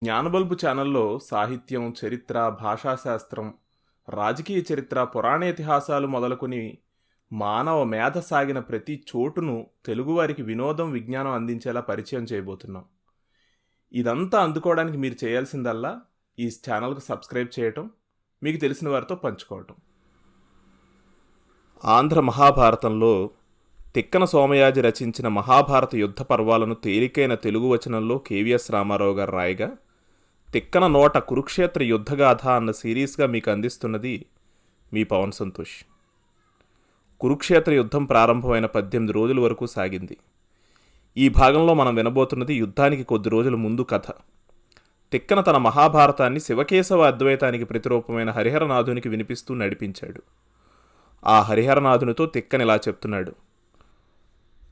జ్ఞానబల్బు ఛానల్లో సాహిత్యం, చరిత్ర, భాషాశాస్త్రం, రాజకీయ చరిత్ర, పురాణేతిహాసాలు మొదలుకొని మానవ మేధ సాగిన ప్రతి చోటును తెలుగువారికి వినోదం, విజ్ఞానం అందించేలా పరిచయం చేయబోతున్నాం. ఇదంతా అందుకోవడానికి మీరు చేయాల్సిందల్లా ఈ ఛానల్కు సబ్స్క్రైబ్ చేయటం, మీకు తెలిసిన వారితో పంచుకోవటం. ఆంధ్ర మహాభారతంలో తిక్కన సోమయాజి రచించిన మహాభారత యుద్ధ పర్వాలను తేలికైన తెలుగు వచనంలో కేవీఎస్ రామారావు గారు రాయగా, తిక్కన నోట కురుక్షేత్ర యుద్ధగాథ అన్న సిరీస్గా మీకు అందిస్తున్నది మీ పవన్ సంతోష్. కురుక్షేత్ర యుద్ధం ప్రారంభమైన 18 రోజుల వరకు సాగింది. ఈ భాగంలో మనం వినబోతున్నది యుద్ధానికి కొద్ది రోజుల ముందు కథ. తిక్కన తన మహాభారతాన్ని శివకేశవ అద్వైతానికి ప్రతిరూపమైన హరిహరనాథునికి వినిపిస్తూ నడిపించాడు. ఆ హరిహరనాథునితో తిక్కన ఇలా చెప్తున్నాడు: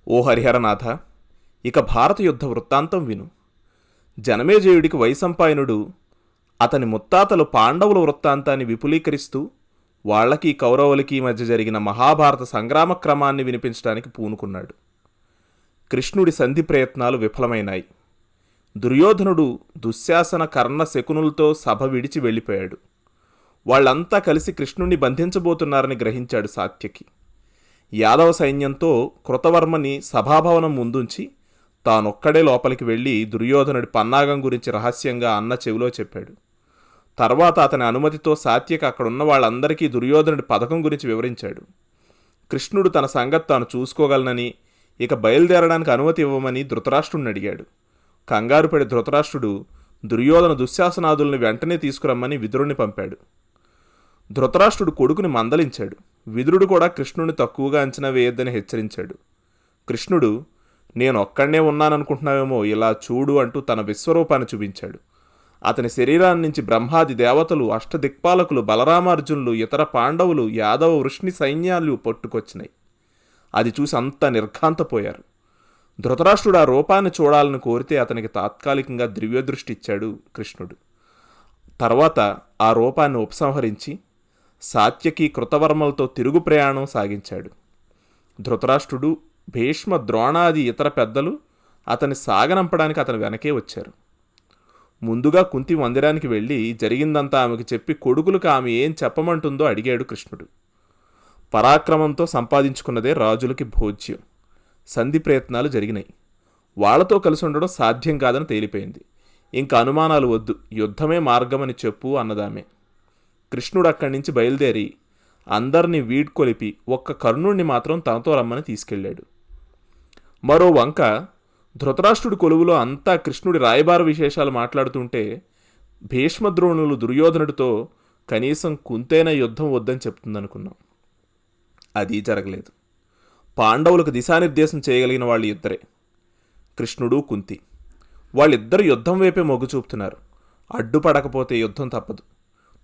ఓ హరిహరనాథ, ఇక భారత యుద్ధ వృత్తాంతం విను. జనమేజయుడికి వైశంపాయనుడు అతని ముత్తాతలు పాండవుల వృత్తాంతాన్ని విపులీకరిస్తూ వాళ్లకి కౌరవులకి మధ్య జరిగిన మహాభారత సంగ్రామ క్రమాన్ని వినిపించడానికి పూనుకున్నాడు. కృష్ణుడి సంధి ప్రయత్నాలు విఫలమైనాయి. దుర్యోధనుడు దుశ్శాసన కర్ణ శకునులతో సభ విడిచి వెళ్ళిపోయాడు. వాళ్లంతా కలిసి కృష్ణుణ్ణి బంధించబోతున్నారని గ్రహించాడు సాత్యకి. యాదవ సైన్యంతో కృతవర్మని సభాభవనం ముందుంచి తానొక్కడే లోపలికి వెళ్ళి దుర్యోధనుడి పన్నాగం గురించి రహస్యంగా అన్న చెవిలో చెప్పాడు. తర్వాత అతని అనుమతితో సాత్యకి అక్కడున్న వాళ్ళందరికీ దుర్యోధనుడి పథకం గురించి వివరించాడు. కృష్ణుడు తన సంగతి తాను చూసుకోగలనని, ఇక బయలుదేరడానికి అనుమతి ఇవ్వమని ధృతరాష్ట్రుడిని అడిగాడు. కంగారుపడి ధృతరాష్ట్రుడు దుర్యోధన దుశ్శాసనాదుల్ని వెంటనే తీసుకురమ్మని విదురుణ్ణి పంపాడు. ధృతరాష్ట్రుడు కొడుకుని మందలించాడు. విదురుడు కూడా కృష్ణుడిని తక్కువగా అంచనా వేయొద్దని హెచ్చరించాడు. కృష్ణుడు, నేను ఒక్కడనే ఉన్నాననుకుంటున్నావేమో, ఇలా చూడు అంటూ తన విశ్వరూపాన్ని చూపించాడు. అతని శరీరాన్ని నుంచి బ్రహ్మాది దేవతలు, అష్టదిక్పాలకులు, బలరామార్జునులు, ఇతర పాండవులు, యాదవ వృష్ణి సైన్యాలు పట్టుకొచ్చినాయి. అది చూసి అంతా నిర్ఘాంతపోయారు. ధృతరాష్ట్రుడు ఆ రూపాన్ని చూడాలని కోరితే అతనికి తాత్కాలికంగా దివ్యదృష్టి ఇచ్చాడు కృష్ణుడు. తర్వాత ఆ రూపాన్ని ఉపసంహరించి సాత్యకి కృతవర్మలతో తిరుగు ప్రయాణం సాగించాడు. ధృతరాష్ట్రుడు, భీష్మ, ద్రోణాది ఇతర పెద్దలు అతన్ని సాగనంపడానికి అతని వెనకే వచ్చారు. ముందుగా కుంతి మందిరానికి వెళ్ళి జరిగిందంతా ఆమెకు చెప్పి కొడుకులకు ఆమె ఏం చెప్పమంటుందో అడిగాడు కృష్ణుడు. పరాక్రమంతో సంపాదించుకున్నదే రాజులకి భోజ్యం. సంధి ప్రయత్నాలు జరిగినాయి. వాళ్లతో కలిసి ఉండడం సాధ్యం కాదని తేలిపోయింది. ఇంకా అనుమానాలు వద్దు, యుద్ధమే మార్గమని చెప్పు అన్నదామే. కృష్ణుడు అక్కడి నుంచి బయలుదేరి అందరినీ వీడ్కొలిపి ఒక్క కర్ణుణ్ణి మాత్రం తనతో రమ్మని తీసుకెళ్లాడు. మరో వంక ధృతరాష్ట్రుడి కొలువులో అంతా కృష్ణుడి రాయబార విశేషాలు మాట్లాడుతుంటే భీష్మద్రోణులు దుర్యోధనుడితో కనీసం కుంతైన యుద్ధం వద్దని చెప్తుందనుకున్నాం. అది జరగలేదు. పాండవులకు దిశానిర్దేశం చేయగలిగిన వాళ్ళు ఇద్దరే, కృష్ణుడు, కుంతి. వాళ్ళిద్దరు యుద్ధం వైపే మొగ్గు చూపుతున్నారు. అడ్డుపడకపోతే యుద్ధం తప్పదు.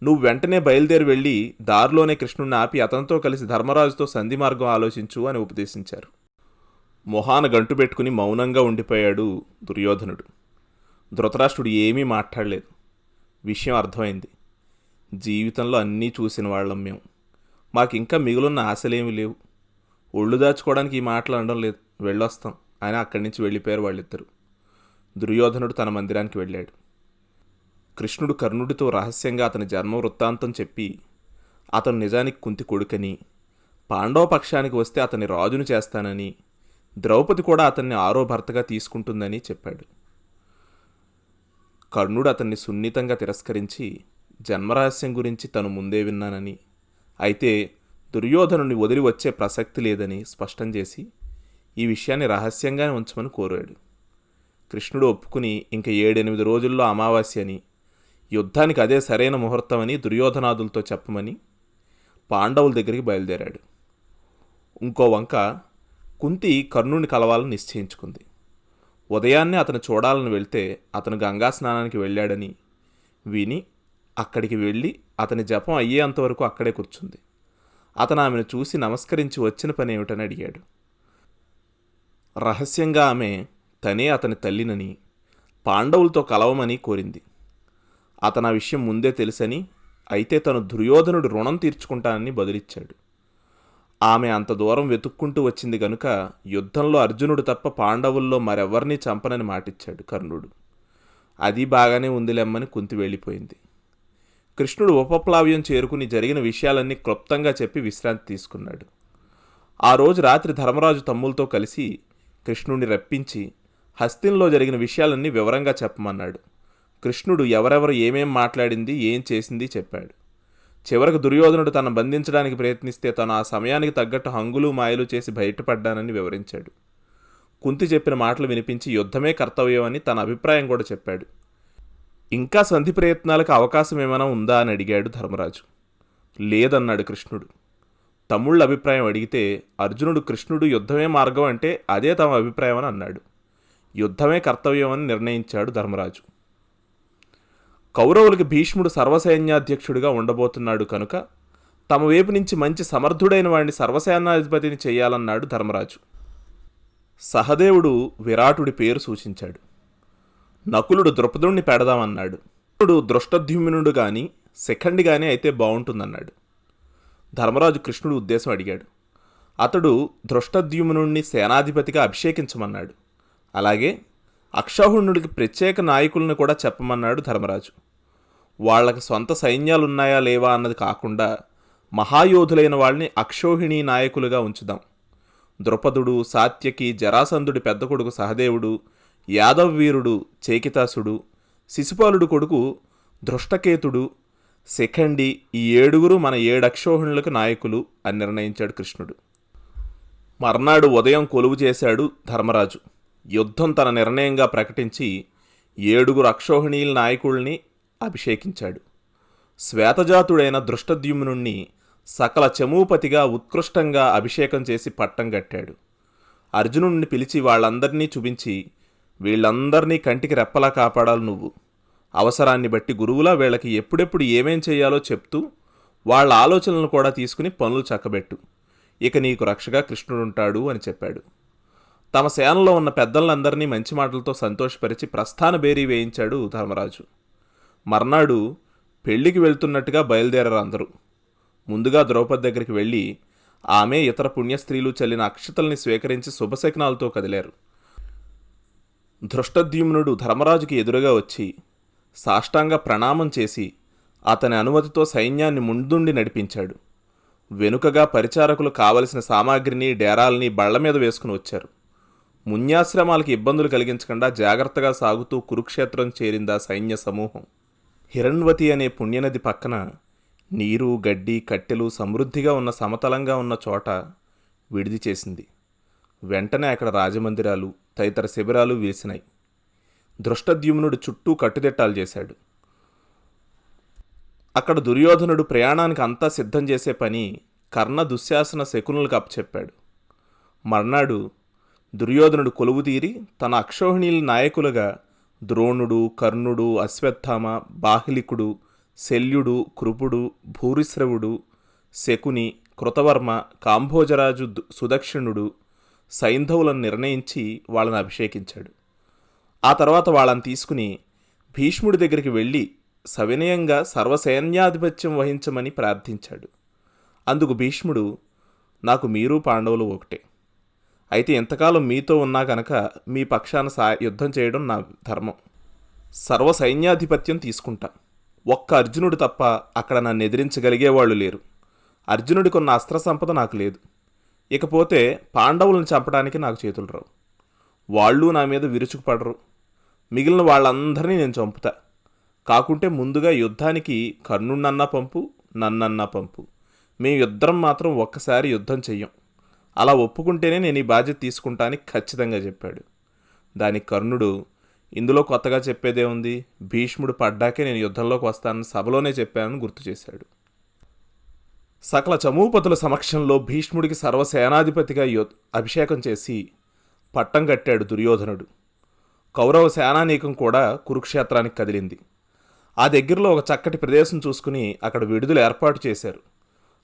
నువ్వు వెంటనే బయలుదేరి వెళ్ళి దారిలోనే కృష్ణుడిని ఆపి అతనితో కలిసి ధర్మరాజుతో సంధి మార్గం ఆలోచించు అని ఉపదేశించారు. మొహాన గంటు పెట్టుకుని మౌనంగా ఉండిపోయాడు దుర్యోధనుడు. ధృతరాష్ట్రుడు ఏమీ మాట్లాడలేదు. విషయం అర్థమైంది. జీవితంలో అన్నీ చూసిన వాళ్ళం మేము. మాకింకా మిగులున్న ఆశలేమీ లేవు. ఒళ్ళు దాచుకోవడానికి ఈ మాటలు అనడం లేదు. వెళ్ళొస్తాం అని అక్కడి నుంచి వెళ్ళిపోయారు వాళ్ళిద్దరూ. దుర్యోధనుడు తన మందిరానికి వెళ్ళాడు. కృష్ణుడు కర్ణుడితో రహస్యంగా అతని జన్మ వృత్తాంతం చెప్పి అతను నిజానికి కుంతి కొడుకని, పాండవ పక్షానికి వస్తే అతన్ని రాజును చేస్తానని, ద్రౌపది కూడా అతన్ని ఆరో భర్తగా తీసుకుంటుందని చెప్పాడు. కర్ణుడు అతన్ని సున్నితంగా తిరస్కరించి జన్మరహస్యం గురించి తను ముందే విన్నానని, అయితే దుర్యోధనుని వదిలి వచ్చే ప్రసక్తి లేదని స్పష్టం చేసి ఈ విషయాన్ని రహస్యంగానే ఉంచమని కోరాడు. కృష్ణుడు ఒప్పుకుని ఇంక 7-8 రోజుల్లో అమావాస్య అని, యుద్ధానికి అదే సరైన ముహూర్తమని దుర్యోధనాదులతో చెప్పమని పాండవుల దగ్గరికి బయలుదేరాడు. ఇంకో వంక కుంతి కర్ణుని కలవాలని నిశ్చయించుకుంది. ఉదయాన్నే అతను చూడాలని వెళ్తే అతను గంగా స్నానానికి వెళ్ళాడని విని అక్కడికి వెళ్ళి అతని జపం అయ్యేంతవరకు అక్కడే కూర్చుంది. అతను ఆమెను చూసి నమస్కరించి వచ్చిన పని ఏమిటని అడిగాడు. రహస్యంగా ఆమె తనే అతని తల్లినని, పాండవులతో కలవమని కోరింది. అతను ఆ విషయం ముందే తెలుసని, అయితే తను దుర్యోధనుడు రుణం తీర్చుకుంటానని బదులిచ్చాడు. ఆమె అంత దూరం వెతుక్కుంటూ వచ్చింది గనుక యుద్ధంలో అర్జునుడు తప్ప పాండవుల్లో మరెవ్వరినీ చంపనని మాటిచ్చాడు కర్ణుడు. అది బాగానే ఉందిలెమ్మని కుంతి వెళ్ళిపోయింది. కృష్ణుడు ఉపప్లావ్యం చేరుకుని జరిగిన విషయాలన్నీ క్లుప్తంగా చెప్పి విశ్రాంతి తీసుకున్నాడు. ఆ రోజు రాత్రి ధర్మరాజు తమ్ములతో కలిసి కృష్ణుడిని రప్పించి హస్తిన్లో జరిగిన విషయాలన్నీ వివరంగా చెప్పమన్నాడు. కృష్ణుడు ఎవరెవరు ఏమేం మాట్లాడింది, ఏం చేసింది చెప్పాడు. చివరకు దుర్యోధనుడు తన బంధించడానికి ప్రయత్నిస్తే తను ఆ సమయానికి తగ్గట్టు హంగులు మాయలు చేసి బయటపడ్డానని వివరించాడు. కుంతి చెప్పిన మాటలు వినిపించి యుద్ధమే కర్తవ్యం అని తన అభిప్రాయం కూడా చెప్పాడు. ఇంకా సంధి ప్రయత్నాలకు అవకాశం ఏమైనా ఉందా అని అడిగాడు ధర్మరాజు. లేదన్నాడు కృష్ణుడు. తమ్ముళ్ళ అభిప్రాయం అడిగితే అర్జునుడు కృష్ణుడు యుద్ధమే మార్గం అంటే అదే తమ అభిప్రాయం అని అన్నాడు. యుద్ధమే కర్తవ్యం అని నిర్ణయించాడు ధర్మరాజు. కౌరవులకి భీష్ముడు సర్వసైన్యాధ్యక్షుడిగా ఉండబోతున్నాడు కనుక తమ వైపు నుంచి మంచి సమర్థుడైన వాడిని సర్వసేనాధిపతిని చేయాలన్నాడు ధర్మరాజు. సహదేవుడు విరాటుడి పేరు సూచించాడు. నకులుడు ద్రుపదుణ్ణి పెడదామన్నాడు. దృష్టద్యుమ్నుడు గాని శిఖండి గాని అయితే బాగుంటుందన్నాడు. ధర్మరాజు కృష్ణుడు ఉద్దేశం అడిగాడు. అతడు దృష్టద్యుమ్నుణ్ణి సేనాధిపతిగా అభిషేకించమన్నాడు. అలాగే అక్షౌహిణుడికి ప్రత్యేక నాయకులను కూడా చెప్పమన్నాడు ధర్మరాజు. వాళ్లకు సొంత సైన్యాలున్నాయా లేవా అన్నది కాకుండా మహాయోధులైన వాళ్ళని అక్షౌహిణీ నాయకులుగా ఉంచుదాం. ద్రుపదుడు, సాత్యకి, జరాసంధుడి పెద్ద కొడుకు సహదేవుడు, యాదవవీరుడు చేకితాసుడు, శిశుపాలుడు కొడుకు దృష్టకేతుడు, శిఖండి, ఈ 7 మన 7 అక్షౌహిణులకు నాయకులు అని నిర్ణయించాడు కృష్ణుడు. మర్నాడు ఉదయం కొలువు చేశాడు ధర్మరాజు. యుద్ధం తన నిర్ణయంగా ప్రకటించి 7 అక్షౌహిణీల నాయకుల్ని అభిషేకించాడు. శ్వేతజాతుడైన దృష్టద్యుమ్నుణ్ణి సకల చమూపతిగా ఉత్కృష్టంగా అభిషేకం చేసి పట్టం కట్టాడు. అర్జునుడిని పిలిచి వాళ్ళందరినీ చూపించి, వీళ్ళందరినీ కంటికి రెప్పలా కాపాడాలి నువ్వు. అవసరాన్ని బట్టి గురువులా వీళ్ళకి ఎప్పుడెప్పుడు ఏమేం చేయాలో చెప్తూ వాళ్ళ ఆలోచనలను కూడా తీసుకుని పనులు చక్కబెట్టు. ఇక నీకు రక్షగా కృష్ణుడుంటాడు అని చెప్పాడు. తమ సేనలో ఉన్న పెద్దలందరినీ మంచి మాటలతో సంతోషపరిచి ప్రస్థాన బేరీ వేయించాడు ధర్మరాజు. మర్నాడు పెళ్లికి వెళ్తున్నట్టుగా బయలుదేరారు అందరూ. ముందుగా ద్రౌపది దగ్గరికి వెళ్ళి ఆమె ఇతర పుణ్యస్త్రీలు చల్లిన అక్షతల్ని స్వీకరించి శుభశకునాలతో కదిలారు. దృష్టద్యుమ్నుడు ధర్మరాజుకి ఎదురుగా వచ్చి సాష్టాంగ ప్రణామం చేసి అతని అనుమతితో సైన్యాన్ని ముందుండి నడిపించాడు. వెనుకగా పరిచారకులు కావలసిన సామాగ్రిని, డేరాల్ని బళ్ల మీద వేసుకుని వచ్చారు. మున్యాశ్రమాలకి ఇబ్బందులు కలిగించకుండా జాగ్రత్తగా సాగుతూ కురుక్షేత్రం చేరిందా సైన్య సమూహం. హిరణ్వతి అనే పుణ్యనది పక్కన నీరు, గడ్డి, కట్టెలు సమృద్ధిగా ఉన్న సమతలంగా ఉన్న చోట విడిది చేసింది. వెంటనే అక్కడ రాజమందిరాలు, తదితర శిబిరాలు వేసినాయి. దృష్టద్యుమ్నుడు చుట్టూ కట్టుదిట్టాలు చేశాడు. అక్కడ దుర్యోధనుడు ప్రయాణానికి అంతా సిద్ధం చేసే పని కర్ణ, దుశ్శాసన, శకునులకు అప్పచెప్పాడు. మర్నాడు దుర్యోధనుడు కొలువు తీరి తన అక్షౌహిణీల నాయకులుగా ద్రోణుడు, కర్ణుడు, అశ్వత్థామ, బాహ్లికుడు, శల్యుడు, కృపుడు, భూరిశ్రవుడు, శకుని, కృతవర్మ, కాంభోజరాజు, సుదక్షిణుడు, సైంధవులను నిర్ణయించి వాళ్ళని అభిషేకించాడు. ఆ తర్వాత వాళ్ళని తీసుకుని భీష్ముడి దగ్గరికి వెళ్ళి సవినయంగా సర్వసైన్యాధిపత్యం వహించమని ప్రార్థించాడు. అందుకు భీష్ముడు, నాకు మీరు పాండవులు ఒకటే. అయితే ఎంతకాలం మీతో ఉన్నా కనుక మీ పక్షాన యుద్ధం చేయడం నా ధర్మం. సర్వసైన్యాధిపత్యం తీసుకుంటా. ఒక్క అర్జునుడు తప్ప అక్కడ నన్ను ఎదిరించగలిగేవాళ్ళు లేరు. అర్జునుడికి ఉన్న అస్త్ర సంపద నాకు లేదు. ఇకపోతే పాండవులను చంపడానికి నాకు చేతులు రావు. వాళ్ళు నా మీద విరుచుకుపడరు. మిగిలిన వాళ్ళందరినీ నేను చంపుతా. కాకుంటే ముందుగా యుద్ధానికి కర్ణున్నన్నా పంపు, నన్నన్నా పంపు. మేమిద్దరం మాత్రం ఒక్కసారి యుద్ధం చెయ్యం. అలా ఒప్పుకుంటేనే నేను ఈ బాధ్యత తీసుకుంటా అని ఖచ్చితంగా చెప్పాడు. దానికి కర్ణుడు, ఇందులో కొత్తగా చెప్పేదే ఉంది, భీష్ముడు పడ్డాకే నేను యుద్ధంలోకి వస్తానని సభలోనే చెప్పానని గుర్తు చేశాడు. సకల చమూపతుల సమక్షంలో భీష్ముడికి సర్వసేనాధిపతిగా అభిషేకం చేసి పట్టం కట్టాడు దుర్యోధనుడు. కౌరవ సేనానీకం కూడా కురుక్షేత్రానికి కదిలింది. ఆ దగ్గరలో ఒక చక్కటి ప్రదేశం చూసుకుని అక్కడ విడుదల ఏర్పాటు చేశారు.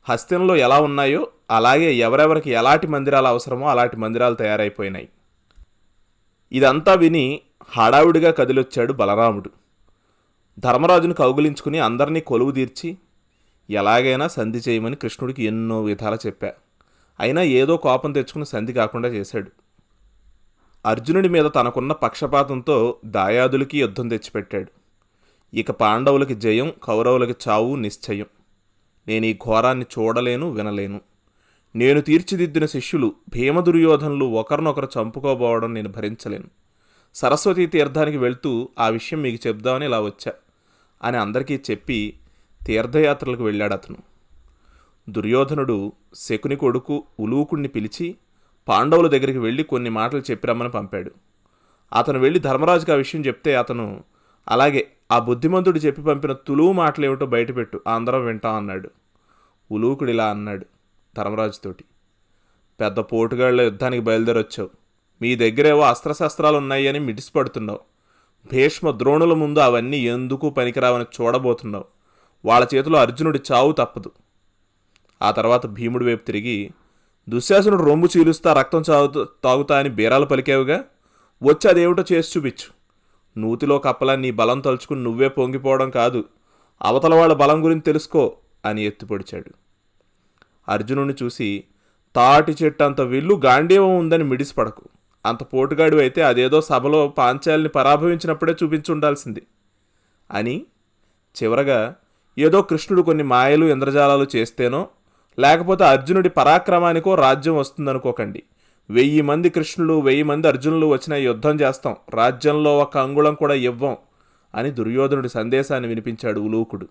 హస్తినంలో ఎలా ఉన్నాయో అలాగే ఎవరెవరికి ఎలాంటి మందిరాలు అవసరమో అలాంటి మందిరాలు తయారైపోయినాయి. ఇదంతా విని హడావుడిగా కదిలొచ్చాడు బలరాముడు. ధర్మరాజును కౌగిలించుకుని అందరినీ కొలువు తీర్చి ఎలాగైనా సంధి చేయమని కృష్ణుడికి ఎన్నో విధాలు చెప్పా. అయినా ఏదో కోపం తెచ్చుకుని సంధి కాకుండా చేశాడు. అర్జునుడి మీద తనకున్న పక్షపాతంతో దాయాదులకి యుద్ధం తెచ్చిపెట్టాడు. ఇక పాండవులకి జయం, కౌరవులకి చావు నిశ్చయం. నేను ఈ ఘోరాన్ని చూడలేను, వినలేను. నేను తీర్చిదిద్దిన శిష్యులు భీమదుర్యోధనులు ఒకరినొకరు చంపుకోబోవడం నేను భరించలేను. సరస్వతీ తీర్థానికి వెళ్తూ ఆ విషయం మీకు చెప్దామని ఇలా వచ్చా అని అందరికీ చెప్పి తీర్థయాత్రలకు వెళ్ళాడు అతను. దుర్యోధనుడు శకుని కొడుకు ఉలూకుణ్ణి పిలిచి పాండవుల దగ్గరికి వెళ్ళి కొన్ని మాటలు చెప్పిరమ్మని పంపాడు. అతను వెళ్ళి ధర్మరాజుకి ఆ విషయం చెప్తే అతను, అలాగే ఆ బుద్ధిమంతుడు చెప్పి పంపిన తులువు మాటలేమిటో బయటపెట్టు, అందరం వింటాం అన్నాడు. ఉలూకుడు ఇలా అన్నాడు ధర్మరాజుతోటి, పెద్ద పోటుగాళ్ల యుద్ధానికి బయలుదేరొచ్చావు. మీ దగ్గరేవో అస్త్రశస్త్రాలు ఉన్నాయి అని మిడిసిపడుతున్నావు. భీష్మ ద్రోణుల ముందు అవన్నీ ఎందుకు పనికిరావని చూడబోతున్నావు. వాళ్ళ చేతిలో అర్జునుడి చావు తప్పదు. ఆ తర్వాత భీముడి వైపు తిరిగి, దుశ్శాసనుడు రొమ్ము చీలుస్తా రక్తం తాగుతా అని బీరాలు పలికావుగా, వచ్చి అదేమిటో చేసి చూపించు. నూతిలో కప్పలా నీ బలం తలుచుకుని నువ్వే పొంగిపోవడం కాదు, అవతల వాళ్ళ బలం గురించి తెలుసుకో అని ఎత్తుపొడిచాడు. అర్జునుడిని చూసి, తాటి చెట్టు అంత విల్లు గాంధీవం ఉందని మిడిసిపడకు. అంత పోటుగాడు అయితే అదేదో సభలో పాంచాలిని పరాభవించినప్పుడే చూపించుండాల్సింది అని, చివరగా ఏదో కృష్ణుడు కొన్ని మాయలు ఇంద్రజాలాలు చేస్తేనో లేకపోతే అర్జునుడి పరాక్రమానికో రాజ్యం వస్తుందనుకోకండి. 1000 మంది కృష్ణులు 1000 మంది అర్జునులు వచ్చిన యుద్ధం చేస్తాం, రాజ్యంలో ఒక అంగుళం కూడా ఇవ్వం అని దుర్యోధనుడి సందేశాన్ని వినిపించాడు ఉలూకుడు.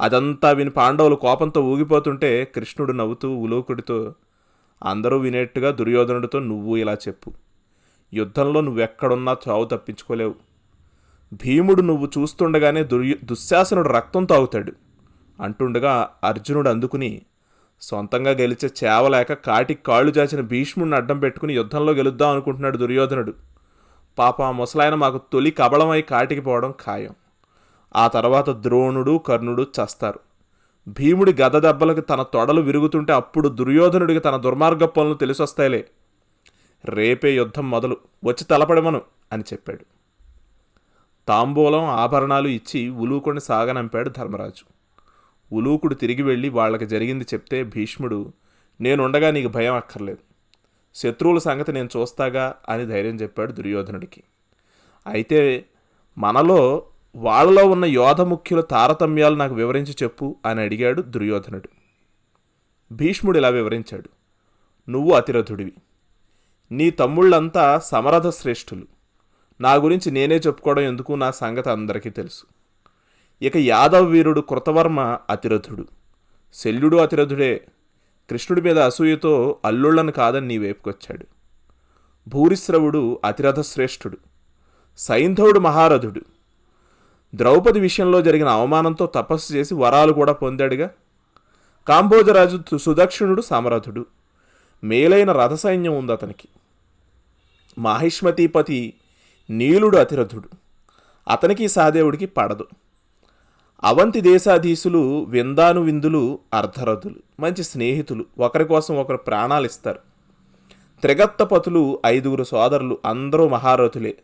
అదంతా విని పాండవులు కోపంతో ఊగిపోతుంటే కృష్ణుడు నవ్వుతూ ఉలూకుడితో, అందరూ వినేట్టుగా దుర్యోధనుడితో నువ్వు ఇలా చెప్పు, యుద్ధంలో నువ్వెక్కడున్నా చావు తప్పించుకోలేవు. భీముడు నువ్వు చూస్తుండగానే దుశ్శాసనుడు రక్తం తాగుతాడు అంటుండగా అర్జునుడు అందుకుని, సొంతంగా గెలిచే చేవలేక కాటికి కాళ్ళు చాచిన భీష్ముడిని అడ్డం పెట్టుకుని యుద్ధంలో గెలుద్దాం అనుకుంటున్నాడు దుర్యోధనుడు. పాప ఆ ముసలాయన మాకు తొలి కబళమై కాటికి పోవడం ఖాయం. ఆ తర్వాత ద్రోణుడు కర్ణుడు చస్తారు. భీముడి గద దెబ్బలకి తన తొడలు విరుగుతుంటే అప్పుడు దుర్యోధనుడికి తన దుర్మార్గ పనులు తెలిసొస్తాయిలే. రేపే యుద్ధం మొదలు, వచ్చి తలపడమను అని చెప్పాడు. తాంబూలం ఆభరణాలు ఇచ్చి ఉలూకుడిని సాగనంపాడు ధర్మరాజు. ఉలూకుడు తిరిగి వెళ్ళి వాళ్ళకి జరిగింది చెప్తే భీష్ముడు, నేనుండగా నీకు భయం అక్కర్లేదు, శత్రువుల సంగతి నేను చూస్తాగా అని ధైర్యం చెప్పాడు దుర్యోధనుడికి. అయితే మనలో వాళ్ళలో ఉన్న యోధ ముఖ్యుల తారతమ్యాలు నాకు వివరించి చెప్పు అని అడిగాడు దుర్యోధనుడు. భీష్ముడు ఇలా వివరించాడు, నువ్వు అతిరథుడివి, నీ తమ్ముళ్ళంతా సమరథ శ్రేష్ఠులు. నా గురించి నేనే చెప్పుకోవడం ఎందుకు, నా సంగతి అందరికీ తెలుసు. ఇక యాదవ వీరుడు కృతవర్మ అతిరథుడు, శల్యుడు అతిరథుడే. కృష్ణుడి మీద అసూయతో అల్లుళ్లను కాదని నీ వైపుకొచ్చాడు. భూరిశ్రవుడు అతిరథ శ్రేష్ఠుడు, సైంధవుడు మహారథుడు. ద్రౌపది విషయంలో జరిగిన అవమానంతో తపస్సు చేసి వరాలు కూడా పొందాడుగా. కాంబోజరాజు సుదక్షిణుడు సమరథుడు, మేలైన రథసైన్యం ఉంది అతనికి. మాహిష్మతీపతి నీలుడు అతిరథుడు, అతనికి సహదేవుడికి పడదు. అవంతి దేశాధీశులు విందాను విందులు అర్ధరథులు, మంచి స్నేహితులు, ఒకరి కోసం ఒకరు ప్రాణాలు ఇస్తారు. త్రిగత్తపతులు 5 సోదరులు, అందరూ మహారథులే.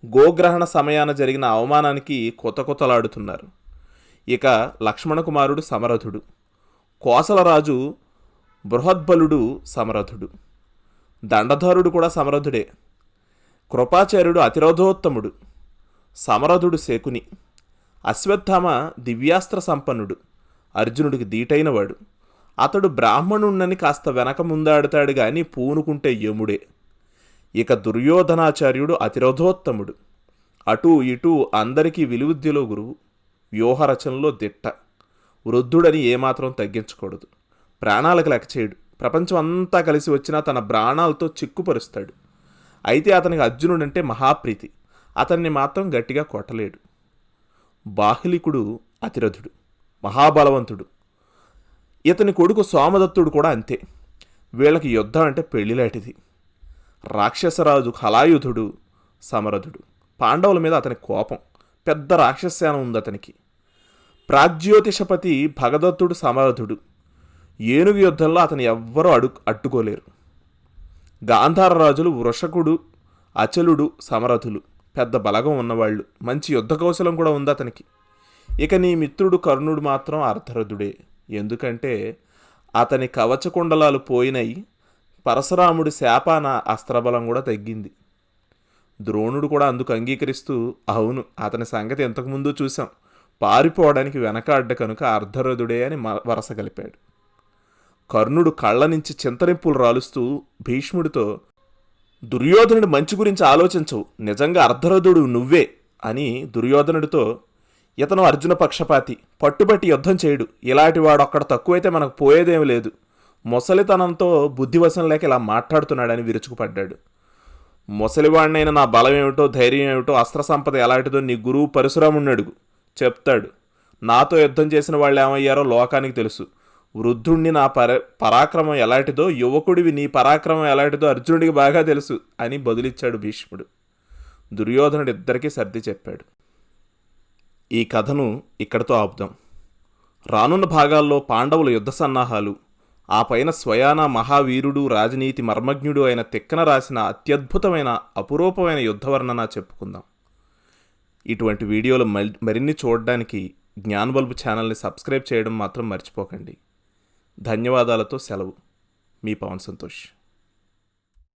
గోగ్రహణ సమయాన జరిగిన అవమానానికి కొతకొతలాడుతున్నారు. ఇక లక్ష్మణకుమారుడు సమరథుడు, కోసలరాజు బృహద్బలుడు సమరథుడు, దండధరుడు కూడా సమరథుడే. కృపాచార్యుడు అతిరథోత్తముడు, సమరథుడు శకుని. అశ్వత్థామ దివ్యాస్త్ర సంపన్నుడు, అర్జునుడికి దీటైనవాడు. అతడు బ్రాహ్మణుణ్ణని కాస్త వెనక ముందాడుతాడు గాని పూనుకుంటే యముడే. ఇక దుర్యోధనాచార్యుడు అతిరథోత్తముడు, అటూ ఇటూ అందరికీ విలువిద్యలో గురువు, వ్యూహరచనలో దిట్ట. వృద్ధుడని ఏమాత్రం తగ్గించకూడదు, ప్రాణాలకు లెక్క చేయడు. ప్రపంచం అంతా కలిసి వచ్చినా తన ప్రాణాలతో చిక్కుపరుస్తాడు. అయితే అతనికి అర్జునుడంటే మహాప్రీతి, అతన్ని మాత్రం గట్టిగా కొట్టలేడు. బాహ్లికుడు అతిరథుడు, మహాబలవంతుడు. ఇతని కొడుకు సోమదత్తుడు కూడా అంతే. వీళ్ళకి యుద్ధం అంటే పెళ్లిలాంటిది. రాక్షసరాజు హలాయుధుడు సమరథుడు, పాండవుల మీద అతని కోపం, పెద్ద రాక్షసేన ఉంది అతనికి. ప్రాగ్జ్యోతిషపతి భగదత్తుడు సమరథుడు, ఏనుగు యుద్ధంలో అతను ఎవ్వరూ అడ్డుకోలేరు. గాంధార రాజులు వృషకుడు అచలుడు సమరథులు, పెద్ద బలగం ఉన్నవాళ్ళు, మంచి యుద్ధ కౌశలం కూడా ఉంది అతనికి. ఇక నీ మిత్రుడు కర్ణుడు మాత్రం అర్ధరథుడే, ఎందుకంటే అతని కవచకుండలాలు పోయినాయి, పరశురాముడి శాపాన అస్త్రబలం కూడా తగ్గింది. ద్రోణుడు కూడా అందుకు అంగీకరిస్తూ, అవును, అతని సంగతి ఇంతకుముందు చూశాం, పారిపోవడానికి వెనకాడ్డ కనుక అర్ధరథుడే అని వరస కలిపాడు. కర్ణుడు కళ్ళ నుంచి చింతనిప్పులు రాలుస్తూ భీష్ముడితో, దుర్యోధనుడి మంచి గురించి ఆలోచించవు, నిజంగా అర్ధరథుడు నువ్వే అని దుర్యోధనుడితో, ఇతను అర్జున పక్షపాతి, పట్టుబట్టి యుద్ధం చేయడు, ఇలాంటి వాడు ఒక్కడ తక్కువైతే మనకు పోయేదేమీ లేదు, మొసలితనంతో బుద్ధివశం లేక ఇలా మాట్లాడుతున్నాడని విరుచుకుపడ్డాడు. ముసలివాడినైనా నా బలం ఏమిటో, ధైర్యం ఏమిటో, అస్త్ర సంపద ఎలాంటిదో నీ గురువు పరశురాముడిని అడుగు, చెప్తాడు. నాతో యుద్ధం చేసిన వాళ్ళు ఏమయ్యారో లోకానికి తెలుసు. వృద్ధుణ్ణి నా పరాక్రమం ఎలాంటిదో, యువకుడివి నీ పరాక్రమం ఎలాంటిదో అర్జునుడికి బాగా తెలుసు అని బదులిచ్చాడు భీష్ముడు. దుర్యోధనుడు ఇద్దరికీ సర్ది చెప్పాడు. ఈ కథను ఇక్కడితో ఆపుదాం. రానున్న భాగాల్లో పాండవుల యుద్ధ సన్నాహాలు, ఆ పైన స్వయాన మహావీరుడు, రాజనీతి మర్మజ్ఞుడు అయిన తిక్కన రాసిన అత్యద్భుతమైన అపురూపమైన యుద్ధవర్ణన చెప్పుకుందాం. ఇటువంటి వీడియోలు మరిన్ని చూడడానికి జ్ఞానబల్బు ఛానల్ని సబ్స్క్రైబ్ చేయడం మాత్రం మర్చిపోకండి. ధన్యవాదాలతో సెలవు. మీ పవన్ సంతోష్.